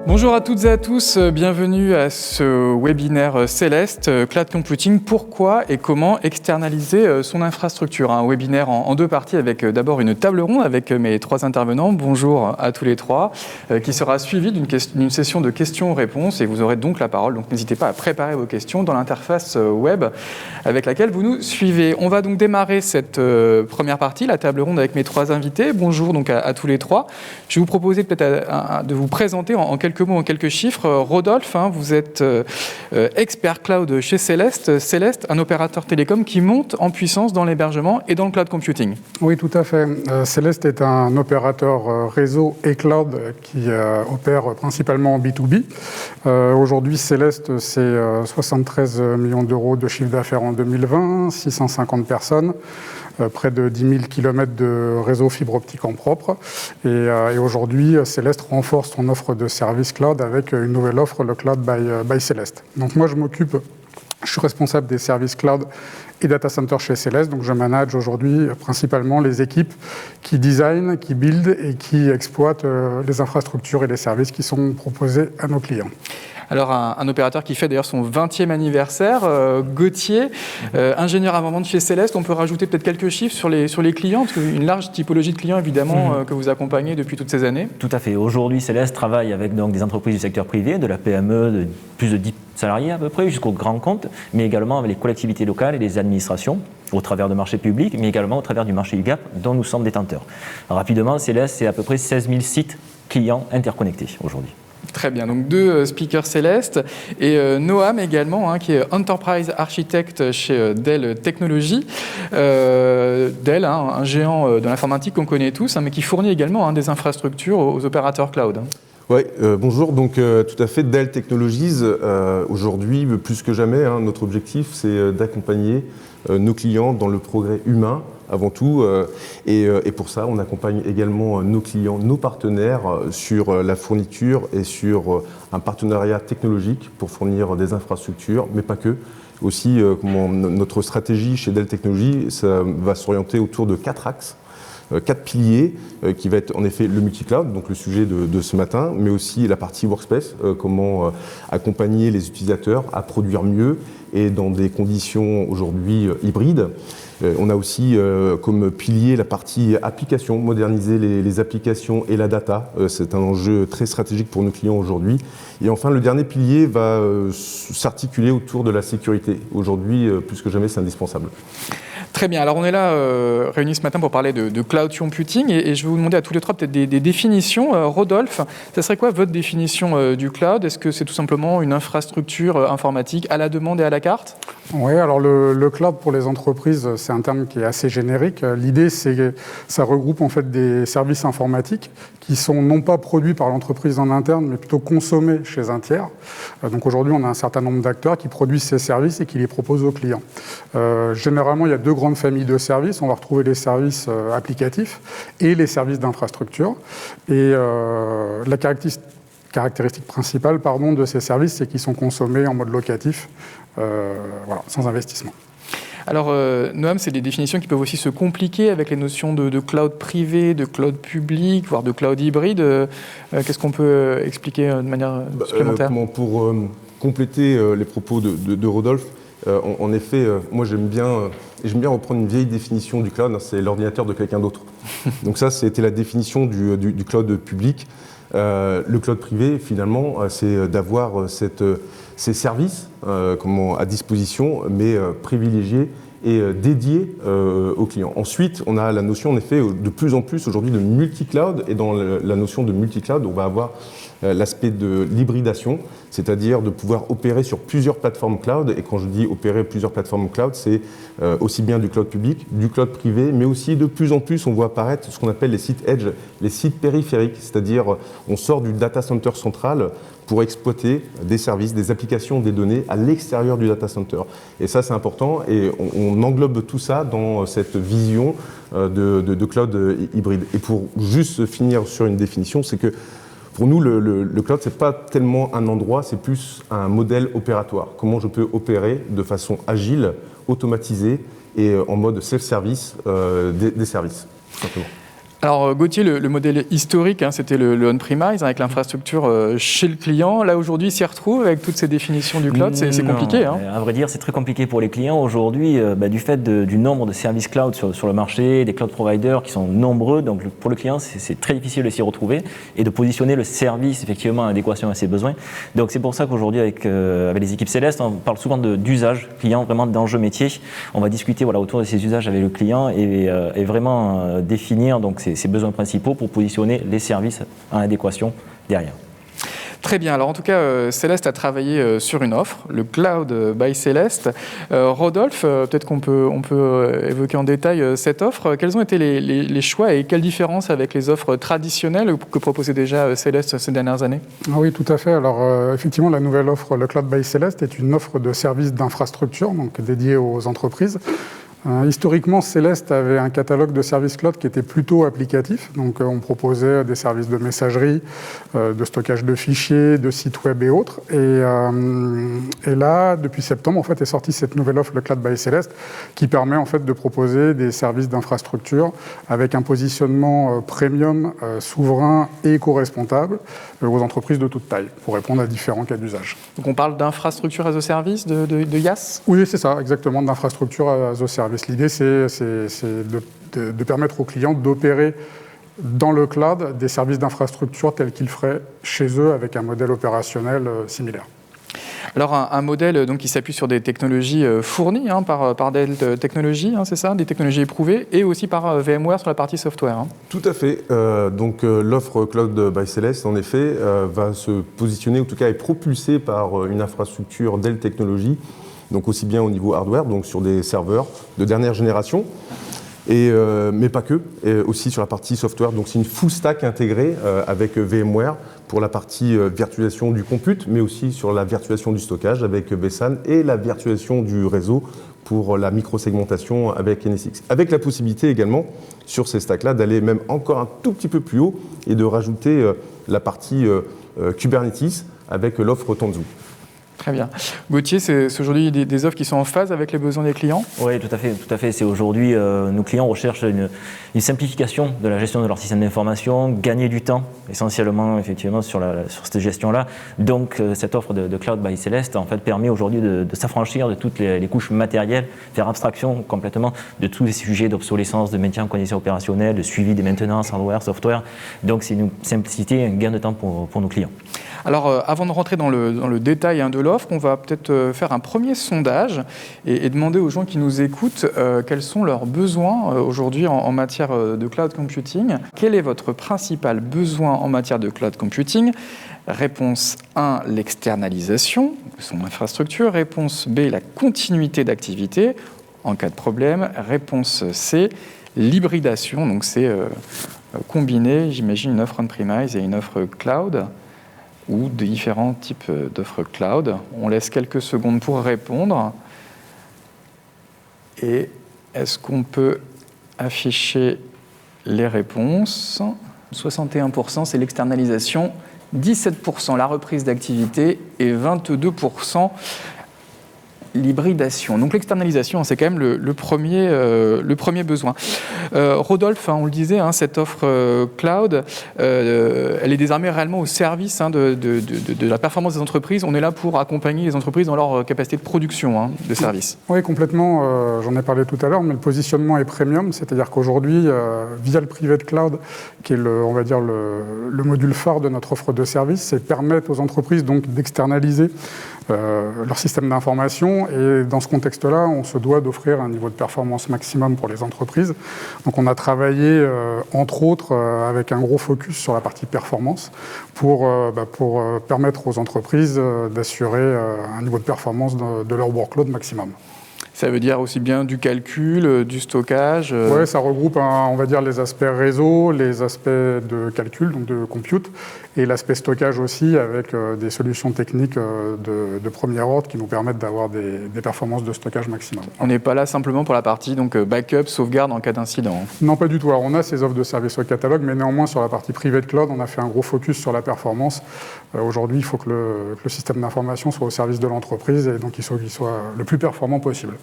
Bonjour à toutes et à tous, bienvenue à ce webinaire Céleste, Cloud Computing, pourquoi et comment externaliser son infrastructure. Un webinaire en deux parties avec d'abord une table ronde avec mes trois intervenants, bonjour à tous les trois, qui sera suivie d'une session de questions-réponses et vous aurez donc la parole, donc n'hésitez pas à préparer vos questions dans l'interface web avec laquelle vous nous suivez. On va donc démarrer cette première partie, la table ronde avec mes trois invités. Bonjour donc à tous les trois. Je vais vous proposer peut-être de vous présenter en quelques mots, en quelques chiffres. Rodolphe, vous êtes expert cloud chez Céleste. Céleste, un opérateur télécom qui monte en puissance dans l'hébergement et dans le cloud computing. Oui, tout à fait. Céleste est un opérateur réseau et cloud qui opère principalement en B2B. Aujourd'hui, Céleste, c'est 73 millions d'euros de chiffre d'affaires en 2020, 650 personnes. Près de 10 000 km de réseau fibre optique en propre. Et aujourd'hui, Céleste renforce son offre de service cloud avec une nouvelle offre, le Cloud by Céleste. Donc moi, je suis responsable des services cloud et data center chez Céleste. Donc je manage aujourd'hui principalement les équipes qui designent, qui build et qui exploitent les infrastructures et les services qui sont proposés à nos clients. Alors, un opérateur qui fait d'ailleurs son 20e anniversaire, Gauthier, ingénieur avant-vente chez Céleste. On peut rajouter peut-être quelques chiffres sur les clients, parce qu'une large typologie de clients, évidemment, que vous accompagnez depuis toutes ces années. Tout à fait. Aujourd'hui, Céleste travaille avec donc, des entreprises du secteur privé, de la PME, de plus de 10 salariés à peu près, jusqu'aux grands comptes, mais également avec les collectivités locales et les administrations, au travers de marchés publics, mais également au travers du marché UGAP, dont nous sommes détenteurs. Rapidement, Céleste, c'est à peu près 16 000 sites clients interconnectés aujourd'hui. Très bien, donc deux speakers Céleste et Noam également, qui est Enterprise Architect chez Dell Technologies. Dell, un géant de l'informatique qu'on connaît tous, mais qui fournit également des infrastructures aux opérateurs cloud. Oui, bonjour, donc tout à fait, Dell Technologies, aujourd'hui, plus que jamais, notre objectif, c'est d'accompagner nos clients dans le progrès humain, avant tout, et pour ça, on accompagne également nos clients, nos partenaires sur la fourniture et sur un partenariat technologique pour fournir des infrastructures, mais pas que. Aussi, notre stratégie chez Dell Technologies, ça va s'orienter autour de 4 axes. 4 piliers qui va être en effet le multi-cloud, donc le sujet de ce matin, mais aussi la partie workspace, comment accompagner les utilisateurs à produire mieux et dans des conditions aujourd'hui hybrides. On a aussi comme pilier la partie application, moderniser les applications et la data. C'est un enjeu très stratégique pour nos clients aujourd'hui. Et enfin, le dernier pilier va s'articuler autour de la sécurité. Aujourd'hui, plus que jamais, c'est indispensable. Très bien, alors on est là réunis ce matin pour parler de cloud computing et je vais vous demander à tous les trois peut-être des définitions. Rodolphe, ça serait quoi votre définition du cloud? Est-ce que c'est tout simplement une infrastructure informatique à la demande et à la carte? Oui, alors le cloud pour les entreprises, c'est un terme qui est assez générique. L'idée, c'est que ça regroupe en fait des services informatiques qui sont non pas produits par l'entreprise en interne, mais plutôt consommés chez un tiers. Donc aujourd'hui, on a un certain nombre d'acteurs qui produisent ces services et qui les proposent aux clients. Généralement, il y a deux grandes familles de services. On va retrouver les services applicatifs et les services d'infrastructure. Et la caractéristique principale de ces services, c'est qu'ils sont consommés en mode locatif, sans investissement. Alors, Noam, c'est des définitions qui peuvent aussi se compliquer avec les notions de cloud privé, de cloud public, voire de cloud hybride. Qu'est-ce qu'on peut expliquer de manière supplémentaire? Pour compléter les propos de Rodolphe, en effet, moi j'aime bien reprendre une vieille définition du cloud, c'est l'ordinateur de quelqu'un d'autre. Donc ça, c'était la définition du cloud public. Le cloud privé, finalement, c'est d'avoir ces services à disposition, mais privilégiés et dédiés aux clients. Ensuite, on a la notion, en effet, de plus en plus aujourd'hui de multi-cloud, et dans la notion de multi-cloud, on va avoir l'aspect de l'hybridation, c'est-à-dire de pouvoir opérer sur plusieurs plateformes cloud. Et quand je dis opérer plusieurs plateformes cloud, c'est aussi bien du cloud public, du cloud privé, mais aussi de plus en plus, on voit apparaître ce qu'on appelle les sites edge, les sites périphériques, c'est-à-dire on sort du data center central pour exploiter des services, des applications, des données à l'extérieur du data center. Et ça, c'est important, et on englobe tout ça dans cette vision de cloud hybride. Et pour juste finir sur une définition, c'est que pour nous, le cloud, ce n'est pas tellement un endroit, c'est plus un modèle opératoire. Comment je peux opérer de façon agile, automatisée et en mode self-service des services, tout simplement. Alors Gauthier, le modèle historique, c'était le on-premise avec l'infrastructure chez le client. Là aujourd'hui, il s'y retrouve avec toutes ces définitions du cloud, c'est compliqué. À vrai dire, c'est très compliqué pour les clients aujourd'hui du fait du nombre de services cloud sur le marché, des cloud providers qui sont nombreux. Donc pour le client, c'est très difficile de s'y retrouver et de positionner le service effectivement en adéquation à ses besoins. Donc c'est pour ça qu'aujourd'hui, avec les équipes Céleste, on parle souvent d'usage client, vraiment d'enjeux métiers. On va discuter autour de ces usages avec le client et vraiment définir donc ses besoins principaux pour positionner les services en adéquation derrière. Très bien. Alors en tout cas, Céleste a travaillé sur une offre, le Cloud by Céleste. Rodolphe, peut-être qu'on peut évoquer en détail cette offre. Quels ont été les choix et quelle différence avec les offres traditionnelles que proposait déjà Céleste ces dernières années? Oui, tout à fait. Alors effectivement, la nouvelle offre, le Cloud by Céleste, est une offre de services d'infrastructure, donc dédiée aux entreprises. Historiquement, Céleste avait un catalogue de services cloud qui était plutôt applicatif. Donc, on proposait des services de messagerie, de stockage de fichiers, de sites web et autres. Et là, depuis septembre, en fait, est sortie cette nouvelle offre, le Cloud by Céleste, qui permet en fait de proposer des services d'infrastructure avec un positionnement premium, souverain et éco-responsable aux entreprises de toute taille, pour répondre à différents cas d'usage. Donc, on parle d'infrastructure as a service, de IaaS? Oui, c'est ça, exactement, d'infrastructure as a service. L'idée, c'est de permettre aux clients d'opérer dans le cloud des services d'infrastructure tels qu'ils feraient chez eux avec un modèle opérationnel similaire. Alors un modèle donc, qui s'appuie sur des technologies fournies par Dell Technologies, c'est ça, des technologies éprouvées, et aussi par VMware sur la partie software. Tout à fait. Donc l'offre Cloud by Céleste, en effet, va se positionner, en tout cas est propulsée par une infrastructure Dell Technologies, donc aussi bien au niveau hardware, donc sur des serveurs de dernière génération, mais pas que, et aussi sur la partie software. Donc c'est une full stack intégrée avec VMware pour la partie virtualisation du compute, mais aussi sur la virtualisation du stockage avec vSAN et la virtualisation du réseau pour la microsegmentation avec NSX. Avec la possibilité également, sur ces stacks-là, d'aller même encore un tout petit peu plus haut et de rajouter la partie Kubernetes avec l'offre Tanzu. Très bien. Gauthier, c'est aujourd'hui des offres qui sont en phase avec les besoins des clients? Oui, tout à fait. C'est aujourd'hui, nos clients recherchent une simplification de la gestion de leur système d'information, gagner du temps, essentiellement, effectivement, sur cette gestion-là. Donc, cette offre de Cloud by Céleste, en fait, permet aujourd'hui de s'affranchir de toutes les couches matérielles, faire abstraction complètement de tous les sujets d'obsolescence, de maintien en condition opérationnelle, de suivi des maintenances, hardware, software. Donc, c'est une simplicité, un gain de temps pour nos clients. Alors, avant de rentrer dans le détail de l'offre, on va peut-être faire un premier sondage et demander aux gens qui nous écoutent quels sont leurs besoins aujourd'hui en matière de cloud computing. Quel est votre principal besoin en matière de cloud computing? Réponse 1, l'externalisation de son infrastructure. Réponse B, la continuité d'activité en cas de problème. Réponse C, l'hybridation. Donc, c'est combiner, j'imagine, une offre on-premise et une offre cloud, ou de différents types d'offres cloud. On laisse quelques secondes pour répondre. Et est-ce qu'on peut afficher les réponses? 61%, c'est l'externalisation, 17% la reprise d'activité et 22% l'hybridation. Donc l'externalisation, c'est quand même le premier besoin. Rodolphe, on le disait, cette offre cloud, elle est désormais réellement au service de la performance des entreprises. On est là pour accompagner les entreprises dans leur capacité de production de services. Oui, complètement. J'en ai parlé tout à l'heure, mais le positionnement est premium, c'est-à-dire qu'aujourd'hui, via le Private Cloud, qui est on va dire le module phare de notre offre de service, c'est permettre aux entreprises donc d'externaliser leur système d'information, et dans ce contexte-là, on se doit d'offrir un niveau de performance maximum pour les entreprises. Donc on a travaillé, entre autres, avec un gros focus sur la partie performance pour permettre aux entreprises d'assurer un niveau de performance de leur workload maximum. Ça veut dire aussi bien du calcul, du stockage. Oui, ça regroupe, on va dire, les aspects réseau, les aspects de calcul, donc de compute, et l'aspect stockage aussi, avec des solutions techniques de premier ordre qui nous permettent d'avoir des performances de stockage maximum. On n'est pas là simplement pour la partie backup, sauvegarde en cas d'incident. Non, pas du tout. Alors, on a ces offres de services au catalogue, mais néanmoins, sur la partie private cloud, on a fait un gros focus sur la performance. Aujourd'hui, il faut que le système d'information soit au service de l'entreprise et donc qu'il soit le plus performant possible.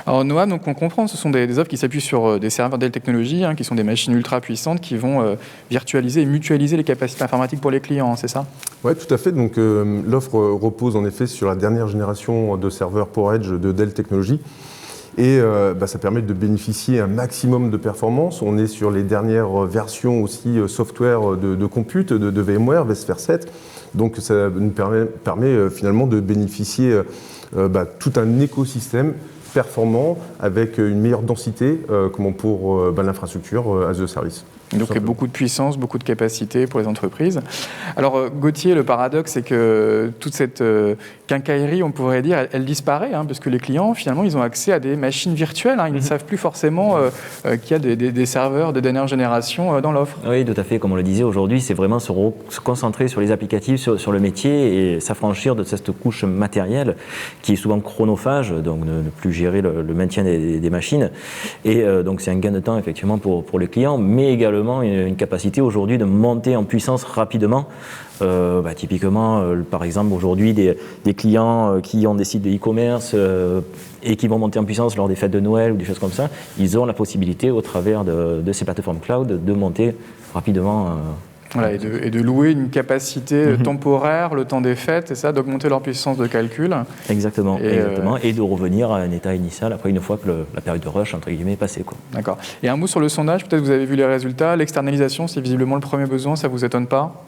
Alors Noam, donc on comprend, ce sont des offres qui s'appuient sur des serveurs Dell Technologies, qui sont des machines ultra puissantes qui vont virtualiser et mutualiser les capacités informatiques pour les clients, c'est ça? Oui, tout à fait. Donc l'offre repose en effet sur la dernière génération de serveurs PowerEdge de Dell Technologies. Et ça permet de bénéficier un maximum de performance. On est sur les dernières versions aussi software de compute, de VMware, vSphere 7. Donc ça nous permet finalement de bénéficier tout un écosystème performant avec une meilleure densité pour l'infrastructure as a service. Donc il y a beaucoup de puissance, beaucoup de capacité pour les entreprises. Alors Gauthier, le paradoxe, c'est que toute cette quincaillerie, on pourrait dire, elle disparaît, parce que les clients, finalement, ils ont accès à des machines virtuelles. Ils ne savent plus forcément qu'il y a des serveurs de dernière génération dans l'offre. Oui, tout à fait. Comme on le disait, aujourd'hui, c'est vraiment se concentrer sur les applicatifs, sur le métier et s'affranchir de cette couche matérielle qui est souvent chronophage, donc ne plus gérer le maintien des machines. Et donc c'est un gain de temps, effectivement, pour les clients, mais également une capacité aujourd'hui de monter en puissance rapidement. Typiquement, par exemple, aujourd'hui, des clients qui ont des sites de e-commerce et qui vont monter en puissance lors des fêtes de Noël ou des choses comme ça, ils ont la possibilité, au travers de ces plateformes cloud, de monter rapidement. Voilà, et de louer une capacité temporaire, le temps des fêtes, c'est ça, d'augmenter leur puissance de calcul. Exactement, et de revenir à un état initial après, une fois que la période de rush, entre guillemets, est passée. D'accord. Et un mot sur le sondage, peut-être vous avez vu les résultats. L'externalisation, c'est visiblement le premier besoin, ça ne vous étonne pas?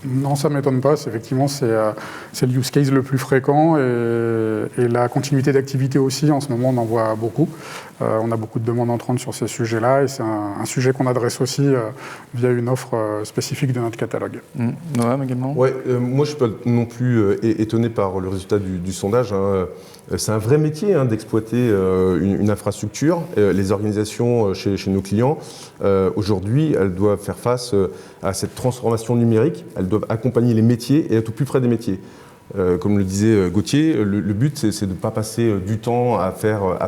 Non, ça ne m'étonne pas. Effectivement, c'est le use case le plus fréquent et la continuité d'activité aussi. En ce moment, on en voit beaucoup. On a beaucoup de demandes entrantes sur ces sujets-là et c'est un sujet qu'on adresse aussi via une offre spécifique de notre catalogue. Noam également? Ouais, moi, je ne suis pas non plus étonné par le résultat du sondage. C'est un vrai métier d'exploiter une infrastructure. Les organisations chez nos clients, aujourd'hui, elles doivent faire face à cette transformation numérique. Elles doivent accompagner les métiers et être au plus près des métiers. Comme le disait Gauthier, le but, c'est de ne pas passer du temps à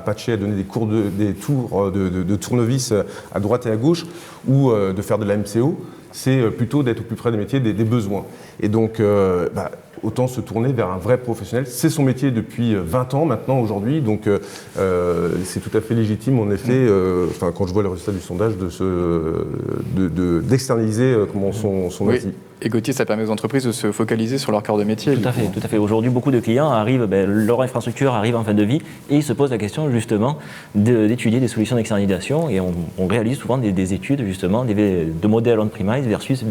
patcher, à donner des tours de tournevis à droite et à gauche ou de faire de la MCO. C'est plutôt d'être au plus près des métiers, des besoins. Et donc, autant se tourner vers un vrai professionnel. C'est son métier depuis 20 ans maintenant, aujourd'hui, donc c'est tout à fait légitime, en effet, quand je vois le résultat du sondage, d'externaliser son outil. Et Gauthier, ça permet aux entreprises de se focaliser sur leur cœur de métier. Tout à fait. Aujourd'hui, beaucoup de clients arrivent, leur infrastructure arrive en fin de vie et ils se posent la question justement d'étudier des solutions d'externalisation et on réalise souvent des études justement de modèles on-premise versus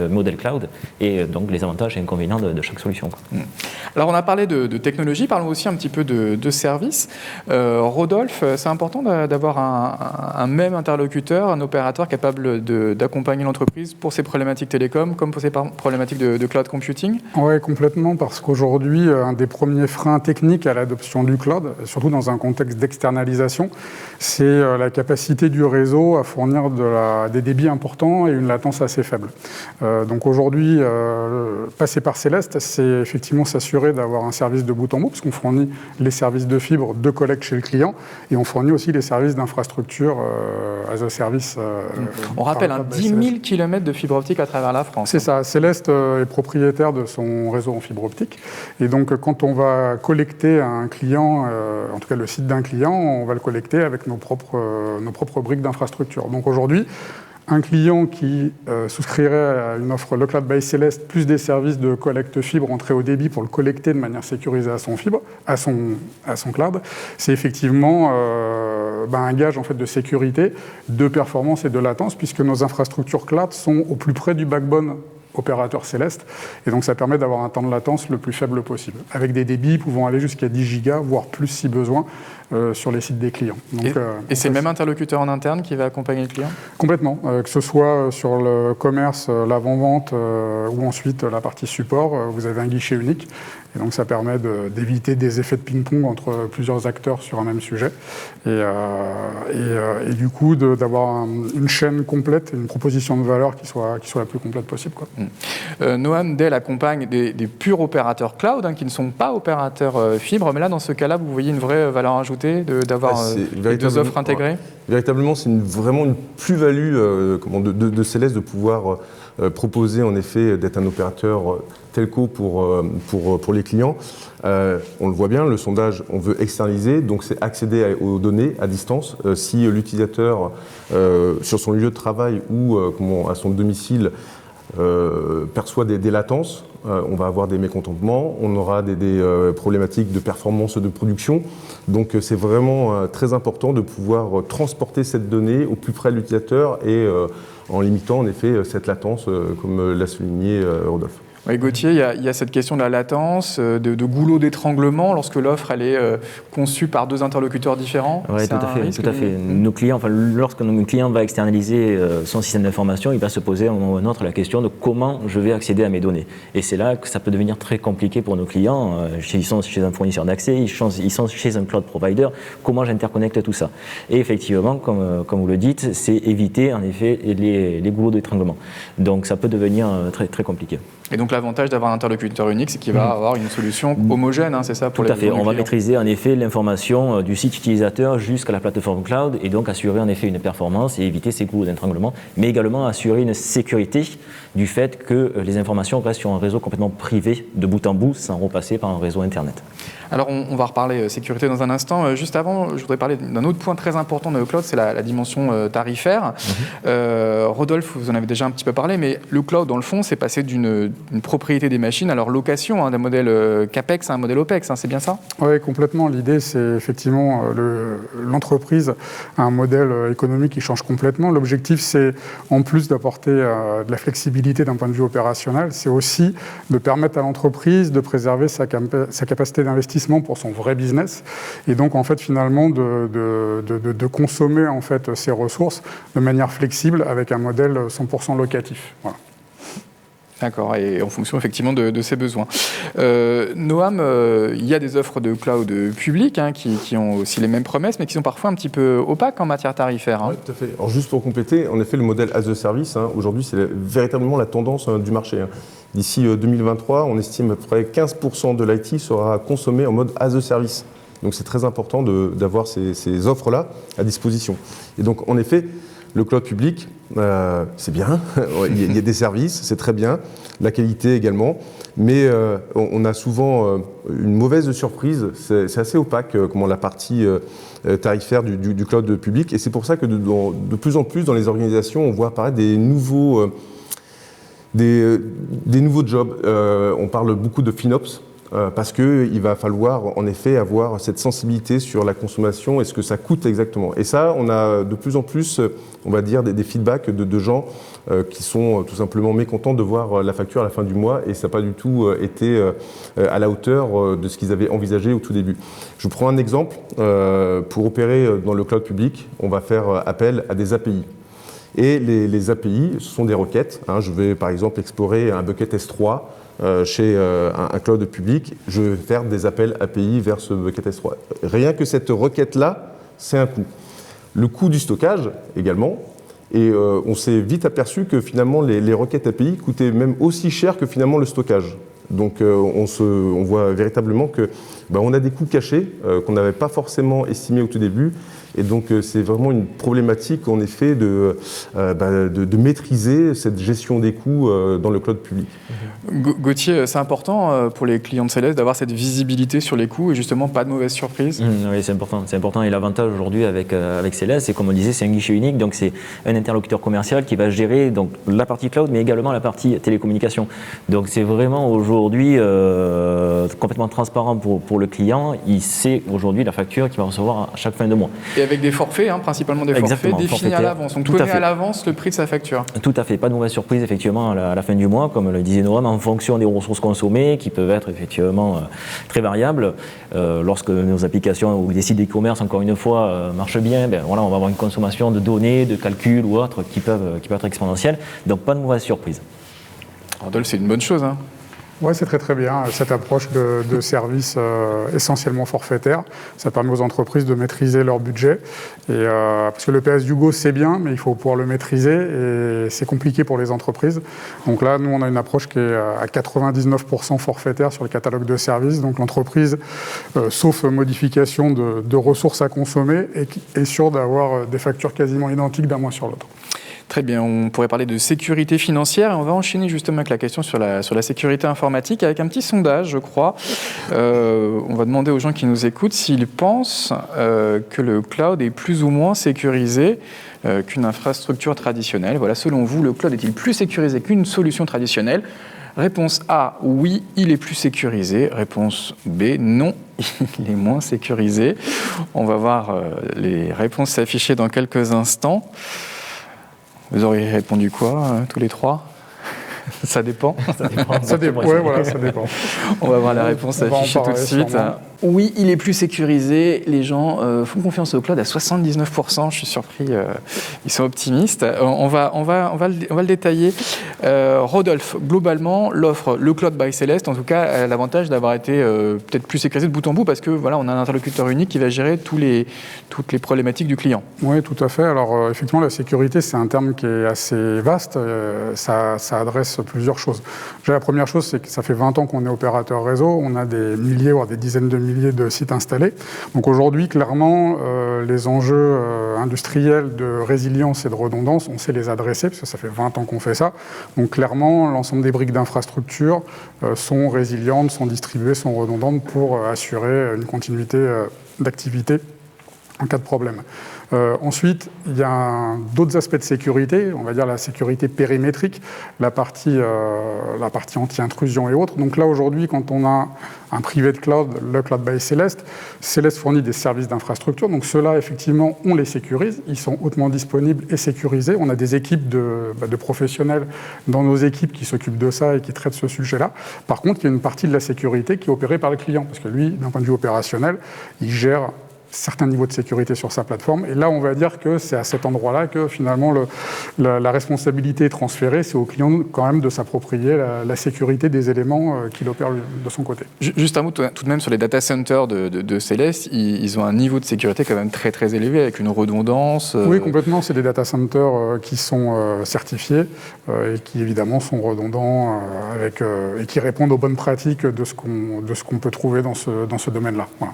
modèle cloud et donc les avantages et inconvénients de chaque solution. Alors on a parlé de technologie, parlons aussi un petit peu de services. Rodolphe, c'est important d'avoir un même interlocuteur, un opérateur capable d'accompagner l'entreprise pour ses problématiques télécom comme pour ses problématiques de cloud computing? Oui, complètement, parce qu'aujourd'hui, un des premiers freins techniques à l'adoption du cloud, surtout dans un contexte d'externalisation, c'est la capacité du réseau à fournir des débits importants et une latence assez faible. Donc aujourd'hui, passer par Céleste, c'est effectivement s'assurer d'avoir un service de bout en bout, puisqu'on fournit les services de fibre de collecte chez le client, et on fournit aussi les services d'infrastructure as a service. On rappelle, 10 000 km de fibre optique à travers la France. C'est ça. Céleste est propriétaire de son réseau en fibre optique. Et donc, quand on va collecter un client, en tout cas le site d'un client, on va le collecter avec nos propres briques d'infrastructure. Donc aujourd'hui, un client qui souscrirait à une offre le Cloud by Céleste plus des services de collecte fibre en très haut débit pour le collecter de manière sécurisée à son cloud, c'est effectivement un gage en fait de sécurité, de performance et de latence, puisque nos infrastructures cloud sont au plus près du backbone opérateur Céleste, et donc ça permet d'avoir un temps de latence le plus faible possible, avec des débits pouvant aller jusqu'à 10 gigas, voire plus si besoin, sur les sites des clients. Donc, et c'est le même interlocuteur en interne qui va accompagner le client? Complètement, que ce soit sur le commerce, l'avant-vente ou ensuite la partie support, vous avez un guichet unique, et donc ça permet d'éviter des effets de ping-pong entre plusieurs acteurs sur un même sujet, et du coup d'avoir une chaîne complète, une proposition de valeur qui soit la plus complète possible, quoi. Noam, Dell accompagne des purs opérateurs cloud qui ne sont pas opérateurs fibre, mais là dans ce cas-là vous voyez une vraie valeur ajoutée rajouter d'avoir les deux offres intégrées? Véritablement, c'est vraiment une plus-value de Céleste de pouvoir proposer en effet d'être un opérateur telco pour les clients. On le voit bien, le sondage, on veut externaliser, donc c'est accéder aux données à distance. Si l'utilisateur, sur son lieu de travail ou à son domicile, perçoit des latences, on va avoir des mécontentements, on aura des problématiques de performance de production. Donc c'est vraiment très important de pouvoir transporter cette donnée au plus près de l'utilisateur et en limitant en effet cette latence, comme l'a souligné Rodolphe. Oui, Gauthier, il y a cette question de la latence, de goulot d'étranglement lorsque l'offre elle est conçue par deux interlocuteurs différents. Oui, tout à fait. Nos clients, lorsque notre client va externaliser son système d'information, il va se poser à un moment ou à un autre la question de comment je vais accéder à mes données. Et c'est là que ça peut devenir très compliqué pour nos clients. Ils sont chez un fournisseur d'accès, ils sont chez un cloud provider. Comment j'interconnecte tout ça? Et effectivement, comme vous le dites, c'est éviter en effet les goulots d'étranglement. Donc ça peut devenir très, très compliqué. Et donc l'avantage d'avoir un interlocuteur unique, c'est qu'il va avoir une solution homogène, c'est ça pour les clients. Tout à fait. On va maîtriser en effet l'information du site utilisateur jusqu'à la plateforme cloud et donc assurer en effet une performance et éviter ces goulot d'étranglement, mais également assurer une sécurité du fait que les informations restent sur un réseau complètement privé de bout en bout sans repasser par un réseau Internet. Alors on va reparler sécurité dans un instant. Juste avant, je voudrais parler d'un autre point très important dans le cloud, c'est la dimension tarifaire. Rodolphe, vous en avez déjà un petit peu parlé, mais le cloud, dans le fond, c'est passé d'une propriété des machines à leur location, d'un modèle CAPEX à un modèle OPEX, c'est bien ça? Oui, complètement. L'idée, c'est effectivement l'entreprise a un modèle économique qui change complètement. L'objectif, c'est en plus d'apporter de la flexibilité d'un point de vue opérationnel, c'est aussi de permettre à l'entreprise de préserver sa capacité d'investissement pour son vrai business et donc en fait finalement de consommer en fait ses ressources de manière flexible avec un modèle 100% locatif. Voilà. D'accord, et en fonction effectivement de ses besoins. Noam, il y a des offres de cloud public qui ont aussi les mêmes promesses, mais qui sont parfois un petit peu opaques en matière tarifaire. Oui, tout à fait. Alors juste pour compléter, en effet, le modèle as a service, aujourd'hui, c'est véritablement la tendance du marché. D'ici 2023, on estime à peu près 15% de l'IT sera consommé en mode as a service. Donc c'est très important d'avoir ces offres-là à disposition. Et donc en effet, le cloud public, c'est bien, il y a des services, c'est très bien, la qualité également, mais on a souvent une mauvaise surprise, c'est assez opaque comment la partie tarifaire du cloud public, et c'est pour ça que de plus en plus dans les organisations, on voit apparaître des nouveaux jobs. On parle beaucoup de FinOps, parce qu'il va falloir en effet avoir cette sensibilité sur la consommation et ce que ça coûte exactement. Et ça, on a de plus en plus, on va dire, des feedbacks de gens qui sont tout simplement mécontents de voir la facture à la fin du mois et ça n'a pas du tout été à la hauteur de ce qu'ils avaient envisagé au tout début. Je vous prends un exemple. Pour opérer dans le cloud public, on va faire appel à des API. Et les API, ce sont des requêtes. Je vais par exemple explorer un bucket S3 chez un cloud public, je vais faire des appels API vers ce bucket S3. Rien que cette requête-là, c'est un coût. Le coût du stockage également, et on s'est vite aperçu que finalement les requêtes API coûtaient même aussi cher que finalement le stockage. Donc on voit véritablement que on a des coûts cachés qu'on n'avait pas forcément estimés au tout début. Et donc c'est vraiment une problématique en effet de maîtriser cette gestion des coûts dans le cloud public. Gauthier, c'est important pour les clients de Céleste d'avoir cette visibilité sur les coûts et justement pas de mauvaises surprises. Oui, c'est important. Et l'avantage aujourd'hui avec Céleste, c'est comme on disait, c'est un guichet unique, donc c'est un interlocuteur commercial qui va gérer donc la partie cloud, mais également la partie télécommunication. Donc c'est vraiment aujourd'hui complètement transparent pour le client. Il sait aujourd'hui la facture qu'il va recevoir à chaque fin de mois. Et avec des forfaits, principalement des forfaits définis à l'avance. Donc tout connaît à l'avance le prix de sa facture. Tout à fait, pas de mauvaise surprise effectivement à la fin du mois, comme le disait Noam, en fonction des ressources consommées qui peuvent être effectivement très variables. Lorsque nos applications ou des sites d'e-commerce, encore une fois, marchent bien, on va avoir une consommation de données, de calculs ou autres qui peuvent être exponentielles. Donc pas de mauvaise surprise. Rodolphe, c'est une bonne chose. Oui, c'est très très bien. Cette approche de service essentiellement forfaitaire, ça permet aux entreprises de maîtriser leur budget. Parce que le PS Hugo, c'est bien, mais il faut pouvoir le maîtriser et c'est compliqué pour les entreprises. Donc là, nous, on a une approche qui est à 99% forfaitaire sur le catalogue de services. Donc l'entreprise, sauf modification de ressources à consommer, est sûre d'avoir des factures quasiment identiques d'un mois sur l'autre. Très bien, on pourrait parler de sécurité financière et on va enchaîner justement avec la question sur la sécurité informatique avec un petit sondage, je crois. On va demander aux gens qui nous écoutent s'ils pensent que le cloud est plus ou moins sécurisé qu'une infrastructure traditionnelle. Voilà, selon vous, le cloud est-il plus sécurisé qu'une solution traditionnelle ? Réponse A, oui, il est plus sécurisé. Réponse B, non, il est moins sécurisé. On va voir les réponses s'afficher dans quelques instants. Vous auriez répondu quoi, tous les trois ? Ça dépend. Ça dépend. Ouais, voilà, ça dépend. On va voir la réponse affichée tout de suite. Sûrement. Oui, il est plus sécurisé. Les gens font confiance au cloud à 79%. Je suis surpris. Ils sont optimistes. On va le détailler. Rodolphe, globalement, l'offre, le cloud by Celeste, en tout cas, a l'avantage d'avoir été peut-être plus sécurisé de bout en bout parce que voilà, on a un interlocuteur unique qui va gérer toutes les problématiques du client. Oui, tout à fait. Alors effectivement, la sécurité, c'est un terme qui est assez vaste. Ça adresse plusieurs choses. Déjà, la première chose, c'est que ça fait 20 ans qu'on est opérateur réseau. On a des milliers, voire des dizaines de milliers de sites installés. Donc aujourd'hui, clairement, les enjeux industriels de résilience et de redondance, on sait les adresser, parce que ça fait 20 ans qu'on fait ça. Donc clairement, l'ensemble des briques d'infrastructure sont résilientes, sont distribuées, sont redondantes pour assurer une continuité d'activité en cas de problème. Ensuite, il y a d'autres aspects de sécurité, on va dire la sécurité périmétrique, la partie anti-intrusion et autres. Donc là, aujourd'hui, quand on a un private cloud, le cloud by Celeste, Celeste fournit des services d'infrastructure. Donc ceux-là, effectivement, on les sécurise. Ils sont hautement disponibles et sécurisés. On a des équipes de professionnels dans nos équipes qui s'occupent de ça et qui traitent ce sujet-là. Par contre, il y a une partie de la sécurité qui est opérée par le client, parce que lui, d'un point de vue opérationnel, il gère certains niveaux de sécurité sur sa plateforme. Et là, on va dire que c'est à cet endroit-là que finalement la responsabilité est transférée. C'est au client quand même de s'approprier la sécurité des éléments qu'il opère de son côté. Juste un mot tout de même sur les data centers de Celeste. Ils ont un niveau de sécurité quand même très très élevé avec une redondance. Oui, complètement. C'est des data centers qui sont certifiés et qui évidemment sont redondants et qui répondent aux bonnes pratiques de ce qu'on peut trouver dans ce domaine-là. Voilà.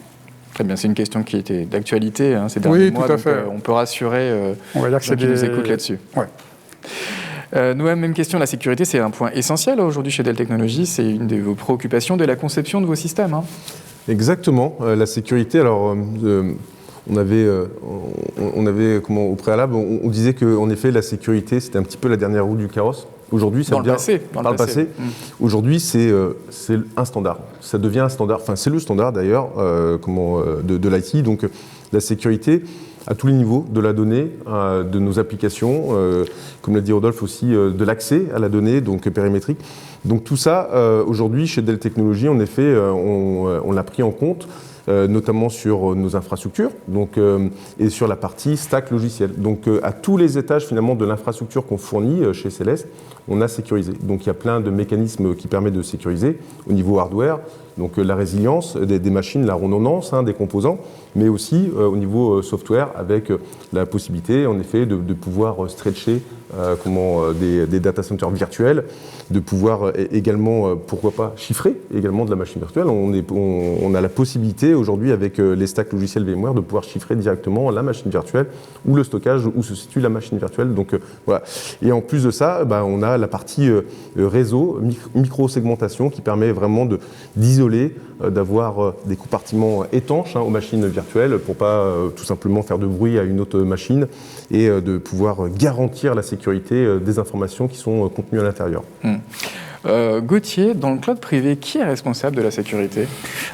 Très bien, c'est une question qui était d'actualité ces derniers mois, tout à fait. On peut rassurer on va dire que ceux qui nous écoutent là-dessus. Ouais. Nous, même question, la sécurité, c'est un point essentiel aujourd'hui chez Dell Technologies, c'est une de vos préoccupations de la conception de vos systèmes. Exactement, la sécurité, alors on avait au préalable, on disait qu'en effet la sécurité c'était un petit peu la dernière roue du carrosse. Aujourd'hui, ça devient dans le passé. Aujourd'hui, c'est un standard. Ça devient un standard. Enfin, c'est le standard d'ailleurs, de l'IT. Donc, la sécurité à tous les niveaux de la donnée, de nos applications, comme l'a dit Rodolphe aussi, de l'accès à la donnée, donc périmétrique. Donc tout ça, aujourd'hui, chez Dell Technologies, en effet, on l'a pris en compte. Notamment sur nos infrastructures et sur la partie stack logiciel. Donc à tous les étages finalement de l'infrastructure qu'on fournit chez Celeste, on a sécurisé. Donc il y a plein de mécanismes qui permettent de sécuriser au niveau hardware, donc la résilience des machines, la redondance des composants, mais aussi au niveau software avec la possibilité en effet de pouvoir stretcher des data centers virtuels, de pouvoir également, pourquoi pas, chiffrer également de la machine virtuelle. On a la possibilité aujourd'hui avec les stacks logiciels VMware de pouvoir chiffrer directement la machine virtuelle ou le stockage où se situe la machine virtuelle. Donc voilà. Et en plus de ça, on a la partie réseau, micro-segmentation qui permet vraiment d'isoler, d'avoir des compartiments étanches aux machines virtuelles pour pas tout simplement faire de bruit à une autre machine et de pouvoir garantir la sécurité des informations qui sont contenues à l'intérieur. Gauthier, dans le cloud privé, qui est responsable de la sécurité ?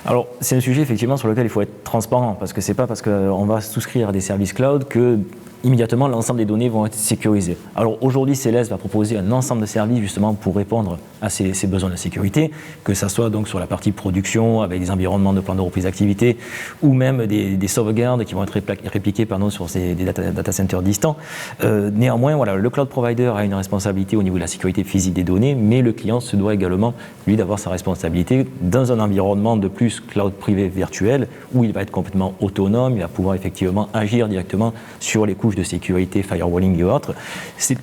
Alors, c'est un sujet effectivement sur lequel il faut être transparent, parce que c'est pas parce qu'on va souscrire à des services cloud que immédiatement, l'ensemble des données vont être sécurisées. Alors aujourd'hui, Céleste va proposer un ensemble de services justement pour répondre à ces besoins de sécurité, que ce soit donc sur la partie production, avec des environnements de plan de reprise d'activité, ou même des sauvegardes qui vont être répliquées sur des data centers distants. Néanmoins, voilà, le cloud provider a une responsabilité au niveau de la sécurité physique des données, mais le client se doit également, lui, d'avoir sa responsabilité dans un environnement de plus cloud privé virtuel, où il va être complètement autonome, il va pouvoir effectivement agir directement sur les couches de sécurité, firewalling et autres.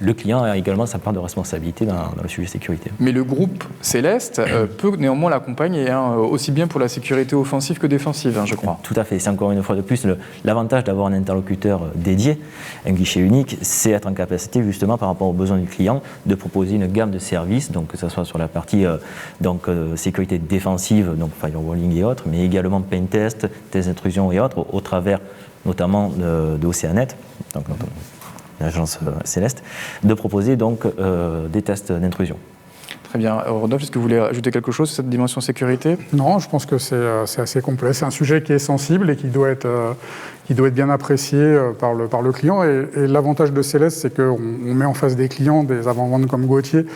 Le client a également sa part de responsabilité dans le sujet sécurité. Mais le groupe Céleste peut néanmoinns l'accompagner, aussi bien pour la sécurité offensive que défensive, je crois. Tout à fait. C'est encore une fois de plus l'avantage d'avoir un interlocuteur dédié, un guichet unique, c'est être en capacité justement par rapport aux besoins du client de proposer une gamme de services, donc que ce soit sur la partie sécurité défensive, donc firewalling et autres, mais également pentest, tests d'intrusion et autres, au travers notamment de Oceanet, donc l'agence Céleste, de proposer donc des tests d'intrusion. Très bien. Rodolphe, est-ce que vous voulez ajouter quelque chose sur cette dimension sécurité ? Non, je pense que c'est assez complet. C'est un sujet qui est sensible et qui doit être bien apprécié par le client. Et l'avantage de Céleste, c'est qu'on met en face des clients des avant-ventes comme Gauthier